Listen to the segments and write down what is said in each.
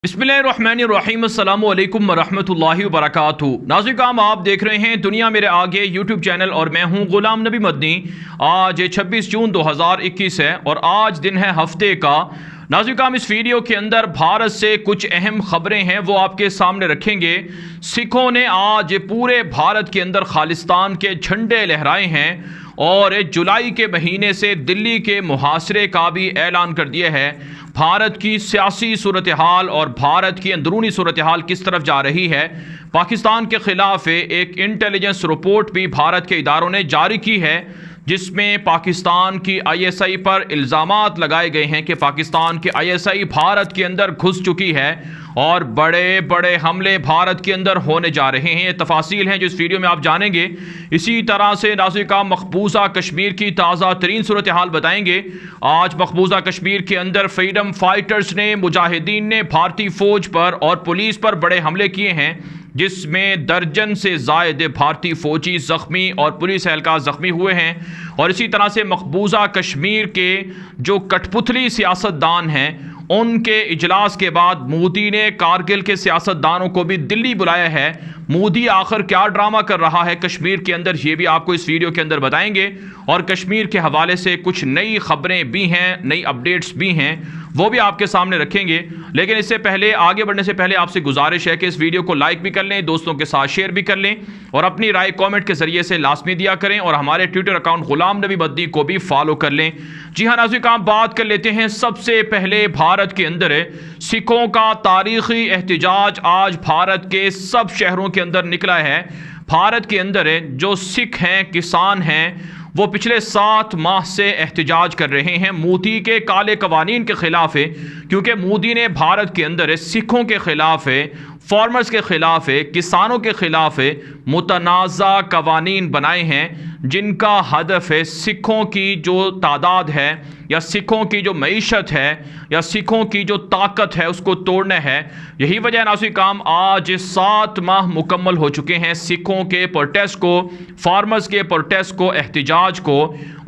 बिस्मिल्लाहिर्रहमानिर्रहीम अस्सलामु अलैकुम वरहमतुल्लाहि वबरकातुहू। नाज़रीन, आप देख रहे हैं दुनिया मेरे आगे यूट्यूब चैनल और मैं हूं गुलाम नबी मदनी। आज 26 जून 2021 है और आज दिन है हफ्ते का। नाज़रीन, इस वीडियो के अंदर भारत से कुछ अहम खबरें हैं वो आपके सामने रखेंगे। सिखों ने आज पूरे भारत के अंदर खालिस्तान के झंडे लहराए हैं और जुलाई के महीने से दिल्ली के मुहासरे का भी ऐलान कर दिया है। भारत की सियासी सूरत हाल और भारत की अंदरूनी सूरत हाल किस तरफ जा रही है, पाकिस्तान के खिलाफ एक इंटेलिजेंस रिपोर्ट भी भारत के इदारों ने जारी की है जिसमें पाकिस्तान की ISI पर इल्ज़ामात लगाए गए हैं कि पाकिस्तान की ISI भारत के अंदर घुस चुकी है और बड़े बड़े हमले भारत के अंदर होने जा रहे हैं। ये तफासील हैं जो इस वीडियो में आप जानेंगे। इसी तरह से नाज़रीन, मकबूजा कश्मीर की ताज़ा तरीन सूरत हाल बताएंगे। आज मकबूजा कश्मीर के अंदर फ्रीडम फाइटर्स ने, मुजाहिदीन ने भारतीय फ़ौज पर और पुलिस पर बड़े हमले किए हैं जिसमें दर्जन से ज़ायद भारतीय फ़ौजी ज़ख्मी और पुलिस एहलकार ज़ख्मी हुए हैं। और इसी तरह से मकबूजा कश्मीर के जो कठपुतली सियासतदान हैं उनके इजलास के बाद मोदी ने कारगिल के सियासतदानों को भी दिल्ली बुलाया है। मोदी आखिर क्या ड्रामा कर रहा है कश्मीर के अंदर, ये भी आपको इस वीडियो के अंदर बताएंगे। और कश्मीर के हवाले से कुछ नई खबरें भी हैं, नई अपडेट्स भी हैं, वो भी आपके सामने रखेंगे। लेकिन इससे पहले, आगे बढ़ने से पहले आपसे गुजारिश है कि इस वीडियो को लाइक भी कर लें, दोस्तों के साथ शेयर भी कर लें और अपनी राय कमेंट के जरिए से लाजमी दिया करें और हमारे ट्विटर अकाउंट गुलाम नबी मदनी को भी फॉलो कर लें। जी हाँ नाज़रीन, आप बात कर लेते हैं सबसे पहले भारत के अंदर सिखों का तारीखी एहतजाज आज भारत के सब शहरों के अंदर निकला है। भारत के अंदर जो सिख हैं, किसान हैं, वो पिछले 7 माह से एहतजाज कर रहे हैं मोदी के काले कवानीन के खिलाफ है, क्योंकि मोदी ने भारत के अंदर सिखों के खिलाफ है, फार्मर्स के खिलाफ है, किसानों के खिलाफ है मुतनाज़ा कवानीन बनाए हैं जिनका हदफ है सिखों की जो तादाद है या सिखों की जो मईशत है या सिखों की जो ताकत है उसको तोड़ना है। यही वजह नाज़रीन, काम आज 7 माह मुकम्मल हो चुके हैं सिखों के प्रोटेस्ट को, फार्मर्स के प्रोटेस्ट को, एहतजाज को।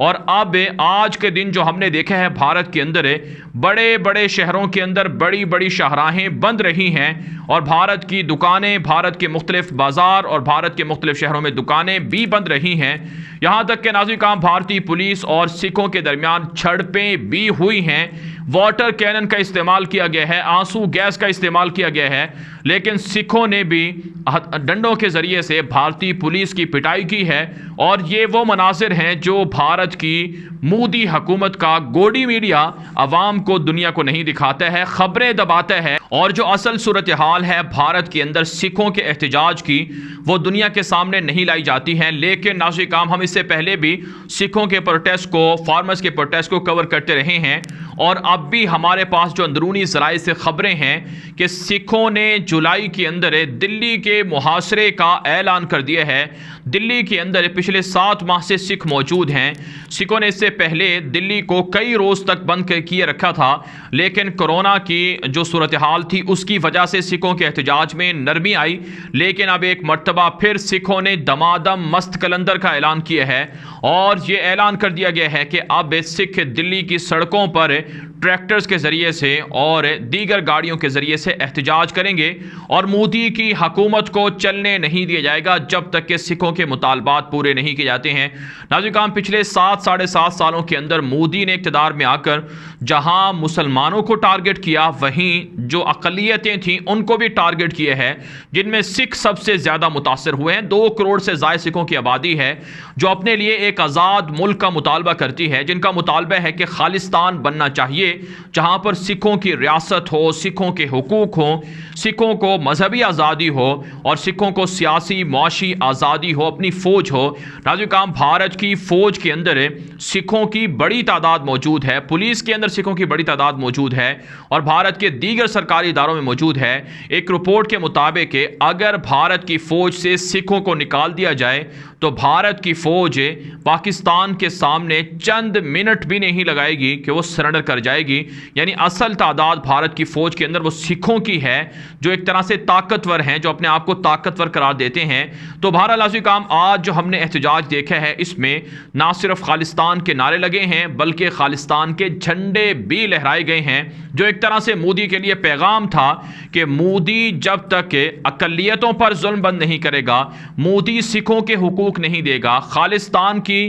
और अब आज के दिन जो हमने देखा है भारत के अंदर बड़े बड़े शहरों के अंदर बड़ी बड़ी शाहराहें बंद रही हैं और भारत की दुकानें, भारत के मुख्तलिफ बाज़ार और भारत के मुख्तलिफ शहरों में दुकानें भी बंद रही हैं। यहाँ तक कि नाज़रीन, भारतीय पुलिस और सिखों के दरमियान झड़पें भी हुई हैं। वाटर कैनन का इस्तेमाल किया गया है, आंसू गैस का इस्तेमाल किया गया है, लेकिन सिखों ने भी डंडों के ज़रिए से भारतीय पुलिस की पिटाई की है। और ये वो मनासिर हैं जो भारत की मोदी हुकूमत का गोडी मीडिया अवाम को, दुनिया को नहीं दिखाता है, खबरें दबाता है। और जो असल सूरत हाल है भारत के अंदर सिखों के एहतजाज की, वो दुनिया के सामने नहीं लाई जाती है। लेकिन नाज़रीन, हम इससे पहले भी सिखों के प्रोटेस्ट को, फार्मर्स के प्रोटेस्ट को कवर करते रहे हैं और अब भी हमारे पास जो अंदरूनी ज़राए से खबरें हैं कि सिखों ने जुलाई के अंदर दिल्ली के मुहासरे का ऐलान कर दिया है। दिल्ली के अंदर पिछले 7 माह से सिख मौजूद हैं। सिखों ने इससे पहले दिल्ली को कई रोज़ तक बंद किए रखा था, लेकिन कोरोना की जो सूरत हाल थी उसकी वजह से सिखों के एहतजाज में नरमी आई। लेकिन अब एक मरतबा फिर सिखों ने दमादम मस्त कलंदर का ऐलान किया है और ये ऐलान कर दिया गया है कि अब सिख दिल्ली की सड़कों पर ट्रैक्टर्स के ज़रिए से और दीगर गाड़ियों के ज़रिए से एहतजाज करेंगे और मोदी की हुकूमत को चलने नहीं दिया जाएगा जब तक कि सिखों के मुतालबात पूरे नहीं किए जाते हैं। नाज़रीन, पिछले 7-7.5 सालों के अंदर मोदी ने इक़्तिदार में आकर जहां मुसलमानों को टारगेट किया, वहीं जो अक़लियतें थीं उनको भी टारगेट किए हैं, जिनमें सिख सबसे ज़्यादा मुतासर हुए हैं। 2 करोड़ से ज़ायद सिखों की आबादी है जो अपने लिए एक आज़ाद मुल्क का मुतालबा करती है, जिनका मुतालबा है कि खालिस्तान बनना चाहिए जहां पर सिखों की रियासत हो, सिखों के हुकूक हो, सिखों को मजहबी आज़ादी हो और सिखों को सियासी मुआशी आज़ादी हो, अपनी फ़ौज हो। नाज़रीन, भारत की फ़ौज के अंदर सिखों की बड़ी तादाद मौजूद है, पुलिस के अंदर सिखों की बड़ी तादाद मौजूद है और भारत के दीगर सरकारी इदारों में मौजूद है। एक रिपोर्ट के मुताबिक अगर भारत की फ़ौज से सिखों को निकाल दिया जाए तो भारत की फ़ौज पाकिस्तान के सामने चंद मिनट भी नहीं लगाएगी कि वो सरेंडर कर जाएगी। जाएगी, यानी असल तादाद भारत की फ़ौज के अंदर वो सिखों की है जो एक तरह से ताकतवर हैं, जो अपने आप को ताकतवर करार देते हैं। तो बहरहाल नाज़रीन काम, आज जो हमने एहतजाज देखा है इसमें ना सिर्फ खालिस्तान के नारे लगे हैं बल्कि खालिस्तान के झंडे भी लहराए गए हैं, जो एक तरह से मोदी के लिए पैगाम था कि मोदी जब तक अकलियतों पर जुल्म बंद नहीं करेगा, मोदी सिखों के हुकूक नहीं देगा, खालिस्तान के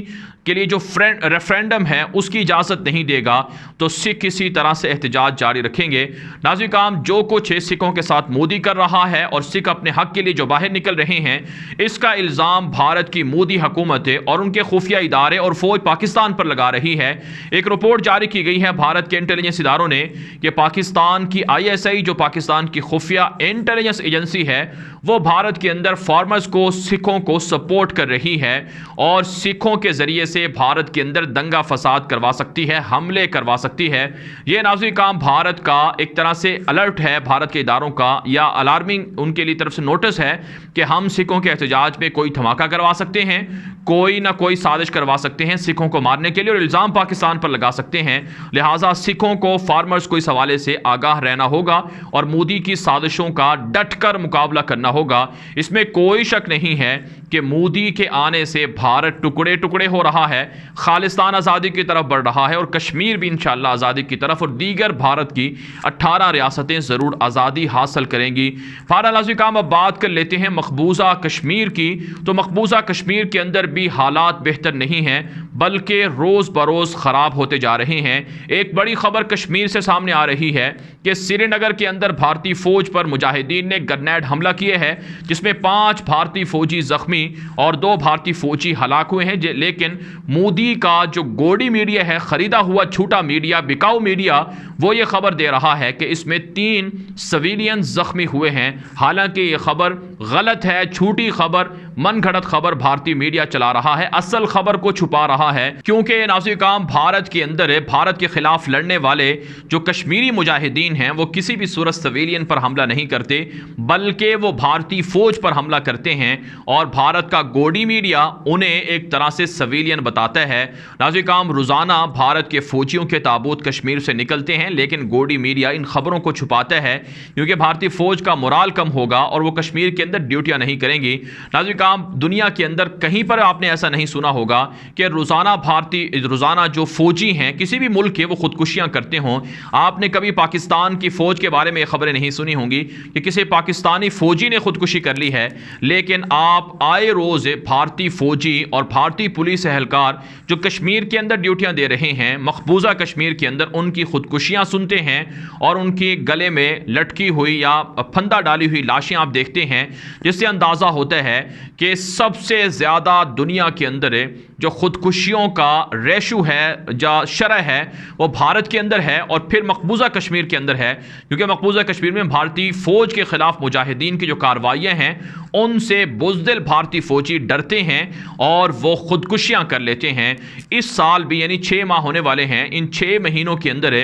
लिए जो रेफरेंडम है उसकी इजाज़त नहीं देगा, तो सिख इसी तरह से एहतजाज जारी रखेंगे। नाज़रीन काम, जो कुछ सिखों के साथ मोदी कर रहा है और सिख अपने हक के लिए जो बाहर निकल रहे हैं, इसका इल्ज़ाम भारत की मोदी हुकूमत और उनके खुफिया इदारे और फौज पाकिस्तान पर लगा रही है। एक रिपोर्ट जारी की गई है भारत के इंटेलिजेंस इदारों ने कि पाकिस्तान की ISI, जो पाकिस्तान की खुफिया इंटेलिजेंस एजेंसी है, वो भारत के अंदर फार्मर्स को, सिखों को सपोर्ट कर रही है और सिखों के जरिए से भारत के अंदर दंगा फसाद करवा सकती है, हमले करवा सकती है। यह नाज़रीन काम भारत का एक तरह से अलर्ट है, भारत के इदारों का, या अलार्मिंग उनके लिए तरफ से नोटिस है कि हम सिखों के एहतजाज में कोई धमाका करवा सकते हैं, कोई ना कोई साजिश करवा सकते हैं सिखों को मारने के लिए और इल्ज़ाम पाकिस्तान पर लगा सकते हैं। लिहाजा सिखों को, फार्मर्स को इस हवाले से आगाह रहना होगा और मोदी की साजिशों का डटकर मुकाबला करना होगा। इसमें कोई शक नहीं है कि मोदी के आने से भारत टुकड़े टुकड़े हो रहा है, खालिस्तान आज़ादी की तरफ बढ़ रहा है और कश्मीर भी इंशाअल्लाह आज़ादी की तरफ, और दीगर भारत की 18 रियासतें ज़रूर आज़ादी हासिल करेंगी। फारालाजी काम, अब बात कर लेते हैं मकबूजा कश्मीर की। तो मकबूजा कश्मीर के अंदर भी हालात बेहतर नहीं हैं बल्कि रोज़ बरोज़ ख़राब होते जा रहे हैं। एक बड़ी खबर कश्मीर से सामने आ रही है कि श्रीनगर के अंदर भारतीय फ़ौज पर मुजाहिदीन ने ग्रेनेड हमला किए हैं, जिसमें 5 भारतीय फ़ौजी ज़ख्मी और 2 भारतीय फ़ौजी हलाक हुए हैं। लेकिन मोदी का जो गोडी मीडिया है, ख़रीदा हुआ झूठा मीडिया, बिकाऊ मीडिया, वो ये खबर दे रहा है कि इसमें 3 सिविलियन ज़ख्मी हुए हैं। हालांकि ये खबर गलत है, झूठी खबर, मन घड़त खबर भारतीय मीडिया चला रहा है, असल खबर को छुपा रहा है। क्योंकि नाज़रीन काम, भारत के अंदर है, भारत के खिलाफ लड़ने वाले जो कश्मीरी मुजाहिदीन हैं वो किसी भी सूरत सिविलियन पर हमला नहीं करते बल्कि वो भारतीय फ़ौज पर हमला करते हैं और भारत का गोडी मीडिया उन्हें एक तरह से सिविलियन बताता है। नाज़रीन काम, रोज़ाना भारत के फ़ौजियों के ताबूत कश्मीर से निकलते हैं, लेकिन गोडी मीडिया इन खबरों को छुपाता है क्योंकि भारतीय फ़ौज का मोराल कम होगा और वो कश्मीर के अंदर ड्यूटियाँ नहीं करेंगी। नाज़रीन काम, दुनिया के अंदर कहीं पर आपने ऐसा नहीं सुना होगा कि रोज़ाना जो फ़ौजी हैं किसी भी मुल्क के, वो खुदकुशियाँ करते हों। आपने कभी पाकिस्तान की फ़ौज के बारे में खबरें नहीं सुनी होंगी कि किसी पाकिस्तानी फ़ौजी ने खुदकुशी कर ली है, लेकिन आप आए रोज़ भारतीय फ़ौजी और भारतीय पुलिस एहलकार जो कश्मीर के अंदर ड्यूटियाँ दे रहे हैं, मकबूजा कश्मीर के अंदर, उनकी खुदकुशियाँ सुनते हैं और उनके गले में लटकी हुई या फंदा डाली हुई लाशें आप देखते हैं, जिससे अंदाज़ा होता है कि सबसे ज़्यादा दुनिया के अंदर जो खुदकुशियों का रेशो है, जो शरह है, वो भारत के अंदर है और फिर मकबूजा कश्मीर के अंदर है। क्योंकि मकबूजा कश्मीर में भारतीय फ़ौज के ख़िलाफ़ मुजाहिदीन की जो कार्रवाइयाँ हैं उनसे बुज़दिल भारतीय फ़ौजी डरते हैं और वो खुदकुशियाँ कर लेते हैं। इस साल भी यानी 6 माह होने वाले हैं, इन 6 महीनों के अंदर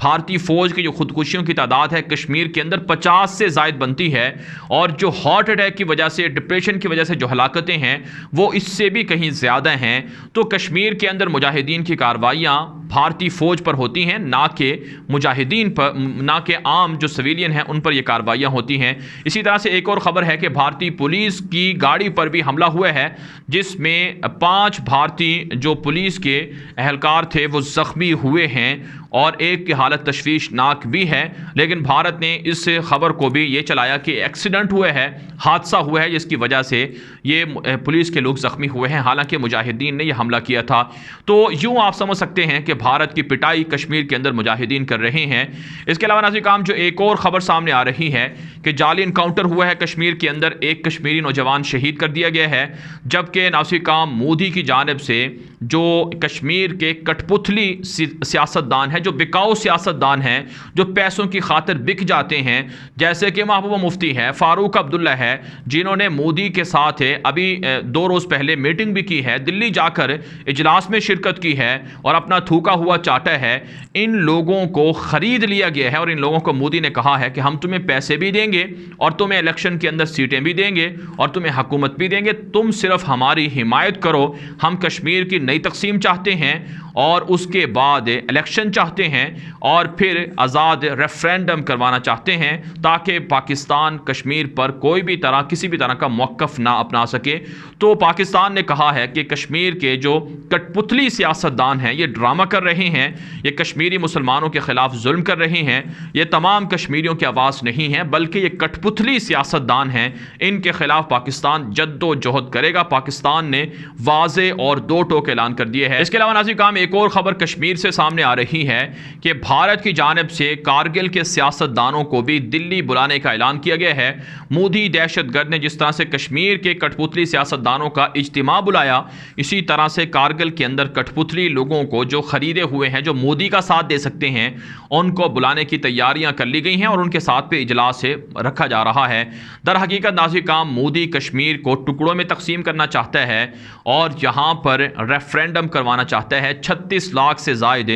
भारतीय फ़ौज की जो खुदकुशियों की तादाद है कश्मीर के अंदर 50 से ज़ायद बनती है और जो हार्ट अटैक की वजह से, डिप्रेशन की वजह से जो हलाकतें हैं वो इससे भी कहीं ज़्यादा हैं। तो कश्मीर के अंदर मुजाहिदीन की कार्रवाइयाँ भारतीय फ़ौज पर होती हैं, ना कि मुजाहिदीन पर, ना कि आम जो सिविलियन हैं उन पर यह कार्रवाइयाँ होती हैं। इसी तरह से एक और ख़बर है कि भारतीय पुलिस की गाड़ी पर भी हमला हुआ है, जिसमें 5 भारतीय जो पुलिस के एहलकार थे वो ज़ख्मी हुए हैं और एक की हालत तशवीशनाक भी है। लेकिन भारत ने इस खबर को भी ये चलाया कि एक्सीडेंट हुआ है, हादसा हुआ है, जिसकी वजह से ये पुलिस के लोग ज़ख्मी हुए हैं, हालांकि मुजाहिदीन ने यह हमला किया था। तो यूँ आप समझ सकते हैं कि भारत की पिटाई कश्मीर के अंदर मुजाहिदीन कर रहे हैं। इसके अलावा नाज़रीन काम, जो एक और ख़बर सामने आ रही है कि जाली इनकाउंटर हुआ है कश्मीर के अंदर, एक कश्मीरी नौजवान शहीद कर दिया गया है, जबकि नाज़रीन काम मोदी की जानिब से जो कश्मीर के कठपुतली सियासतदान हैं, जो बिकाऊ सियासतदान हैं, जो पैसों की खातिर बिक जाते हैं, जैसे कि महबूबा मुफ्ती है, फ़ारूक अब्दुल्ला है, जिन्होंने मोदी के साथ अभी 2 रोज़ पहले मीटिंग भी की है, दिल्ली जाकर इजलास में शिरकत की है और अपना थूका हुआ चाटा है। इन लोगों को ख़रीद लिया गया है और इन लोगों को मोदी ने कहा है कि हम तुम्हें पैसे भी देंगे और तुम्हें इलेक्शन के अंदर सीटें भी देंगे और तुम्हें हुकूमत भी देंगे, तुम सिर्फ हमारी हिमायत करो, हम कश्मीर की नई तकसीम चाहते हैं और उसके बाद इलेक्शन चाहते हैं और फिर आज़ाद रेफरेंडम करवाना चाहते हैं ताकि पाकिस्तान कश्मीर पर कोई भी तरह किसी भी तरह का मौक़िफ़ ना अपना सके। तो पाकिस्तान ने कहा है कि कश्मीर के जो कठपुतली सियासतदान हैं ये ड्रामा कर रहे हैं, ये कश्मीरी मुसलमानों के ख़िलाफ़ जुल्म कर रहे हैं, ये तमाम कश्मीरियों की आवाज़ नहीं है बल्कि ये कठपुतली सियासतदान हैं। इनके ख़िलाफ़ पाकिस्तान जद्दोजहद करेगा। पाकिस्तान ने वाज़े और दो टोक ऐलान कर दिए हैं। इसके अलावा नाज़रीन काम एक और ख़बर कश्मीर से सामने आ रही है कि भारत की जानिब से कारगिल के सियासतदानों को भी दिल्ली बुलाने का ऐलान किया गया है। मोदी दहशतगर्द ने जिस तरह से कश्मीर के कठपुतली सियासतदानों का इज्तिमा बुलाया, इसी तरह से कारगिल के अंदर कठपुतली लोगों को जो खरीदे हुए हैं, जो मोदी का साथ दे सकते हैं, उनको बुलाने की तैयारियां कर ली गई हैं और उनके साथ पे इजलास से रखा जा रहा है। दर हकीकत नाज़रीन काम मोदी कश्मीर को टुकड़ों में तकसीम करना चाहता है और यहाँ पर रेफरेंडम करवाना चाहता है। 36 लाख से ज़ायद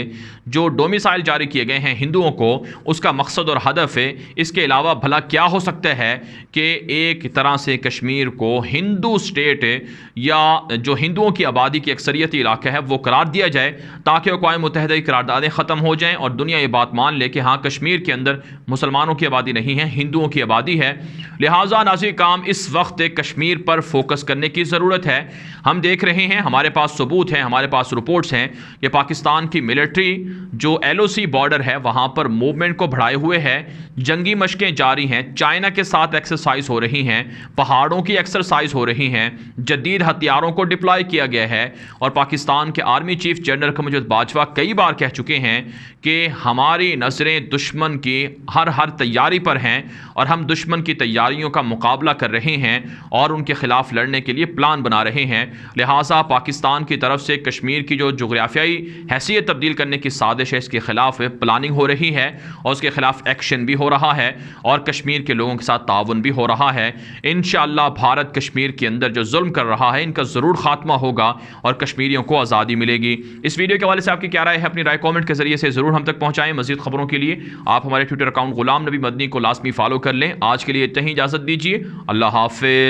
जो डोमिसाइल जारी किए गए हैं हिंदुओं को, उसका मकसद और हदफ है। इसके अलावा भला क्या हो सकता है कि एक तरह से कश्मीर को हिंदू स्टेट या जो हिंदुओं की आबादी की अक्सरियती इलाका है वो करार दिया जाए ताकि अक़वाम मुत्तहिदा की करारदादें ख़त्म हो जाएं और दुनिया ये बात मान ले कि हाँ कश्मीर के अंदर मुसलमानों की आबादी नहीं है, हिंदुओं की आबादी है। लिहाजा नाज़रीन काम इस वक्त कश्मीर पर फोकस करने की ज़रूरत है। हम देख रहे हैं, हमारे पास सबूत हैं, हमारे पास रिपोर्ट्स हैं कि पाकिस्तान की मिलिट्री जो LOC बॉर्डर है वहाँ पर मूवमेंट को बढ़ाए हुए है, जंगी मशकें जारी हैं, चाइना के साथ एक्सरसाइज हो रही हैं, पहाड़ों की एक्सरसाइज हो रही हैं, जदीद हथियारों को डिप्लॉय किया गया है और पाकिस्तान के army chief general Kamruddin Bajwa कई बार कह चुके हैं कि हमारी नज़रें दुश्मन की हर तैयारी पर हैं और हम दुश्मन की तैयारियों का मुकाबला कर रहे हैं और उनके ख़िलाफ़ लड़ने के लिए प्लान बना रहे हैं। लिहाजा पाकिस्तान की तरफ से कश्मीर की जो जोग्राफियाई हैसियत तब्दील करने की साजिश है, इसके ख़िलाफ़ प्लानिंग हो रही है और उसके ख़िलाफ़ एक्शन भी हो रहा है और कश्मीर के लोगों के साथ ताउन भी हो रहा है। इंशाअल्लाह भारत कश्मीर के अंदर जो जुल्म कर रहा है इनका ज़रूर खात्मा होगा और कश्मीरियों को आज़ादी मिलेगी। इस वीडियो के हवाले से आपकी क्या राय है? अपनी राय कमेंट के ज़रिए से ज़रूर हम तक पहुँचाएँ। मज़ीद खबरों के लिए आप हमारे ट्विटर अकाउंट गुलाम नबी मदनी को लाजमी फॉलो कर लें। आज के लिए इतना ही, इजाज़त दीजिए। अल्लाह हाफ़िज़।